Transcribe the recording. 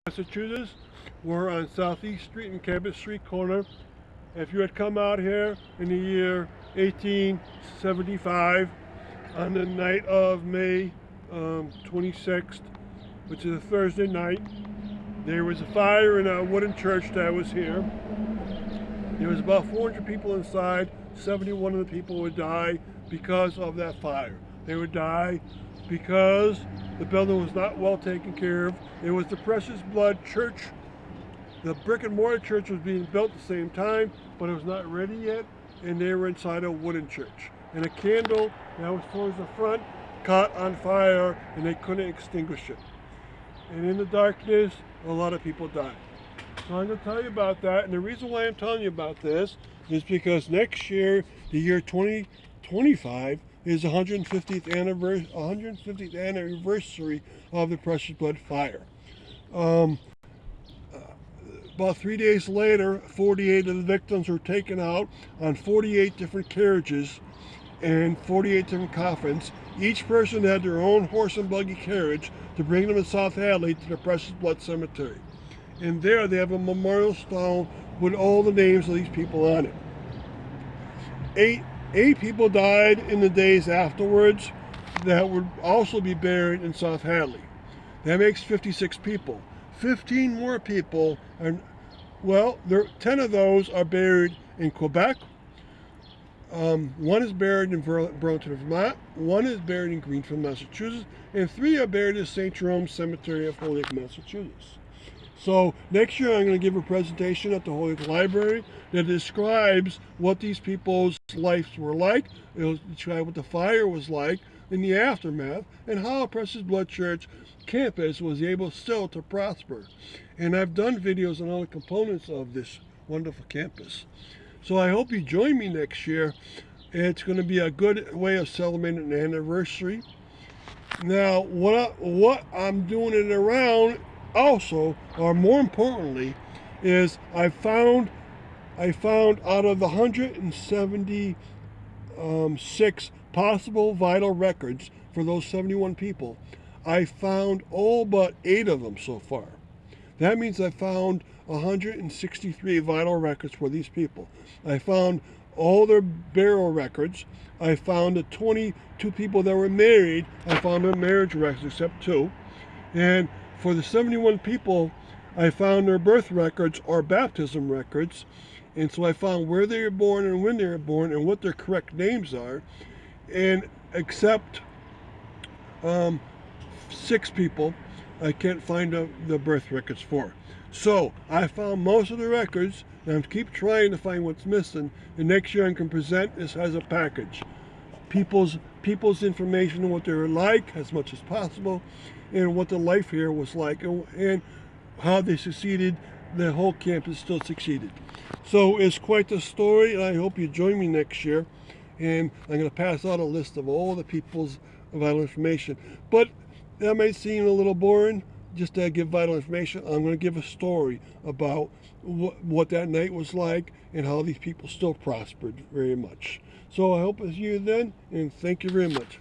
Massachusetts. We're on Southeast Street and Cabot Street corner. If you had come out here in the year 1875 on the night of May 26th, which is a Thursday night, there was a fire in a wooden church that was here. There was about 400 people inside. 71 of the people would die because of that fire. They would die because the building was not well taken care of. It was the Precious Blood Church. The brick and mortar church was being built at the same time, but it was not ready yet, and they were inside a wooden church. And a candle that was towards the front caught on fire, and they couldn't extinguish it. And in the darkness, a lot of people died. So I'm going to tell you about that, and the reason why I'm telling you about this is because next year, the year 2025, is 150th anniversary of the Precious Blood fire. About 3 days later, 48 of the victims were taken out on 48 different carriages and 48 different coffins. Each person had their own horse and buggy carriage to bring them to South Hadley to the Precious Blood Cemetery. And there they have a memorial stone with all the names of these people on it. Eight people died in the days afterwards that would also be buried in South Hadley. That makes 56 people. 15 more people are, 10 of those are buried in Quebec. One is buried in Burlington, Vermont. One is buried in Greenfield, Massachusetts. And 3 are buried at St. Jerome's Cemetery of Holyoke, Massachusetts. So next year I'm going to give a presentation at the Holyoke Library that describes what these people's lives were like. It'll describe what the fire was like in the aftermath and how Precious Blood Church campus was able still to prosper. And I've done videos on all the components of this wonderful campus. So I hope you join me next year. It's going to be a good way of celebrating an anniversary. Now, what I'm doing it around also, or more importantly, is I found out of the 176 possible vital records for those 71 people, I found all but 8 of them so far. That means I found 163 vital records for these people. I found all their burial records. I found the 22 people that were married. I found their marriage records except 2. And for the 71 people, I found their birth records or baptism records. And so I found where they were born and when they were born and what their correct names are. And except 6 people, I can't find the birth records for. So I found most of the records, and I'm keep trying to find what's missing. And next year I can present this as a package. People's information on what they were like as much as possible, and what the life here was like, and how they succeeded. The whole campus still succeeded. So it's quite the story, and I hope you join me next year. And I'm going to pass out a list of all the people's vital information. But that might seem a little boring, just to give vital information. I'm going to give a story about what that night was like and how these people still prospered very much. So I hope to see you then, and thank you very much.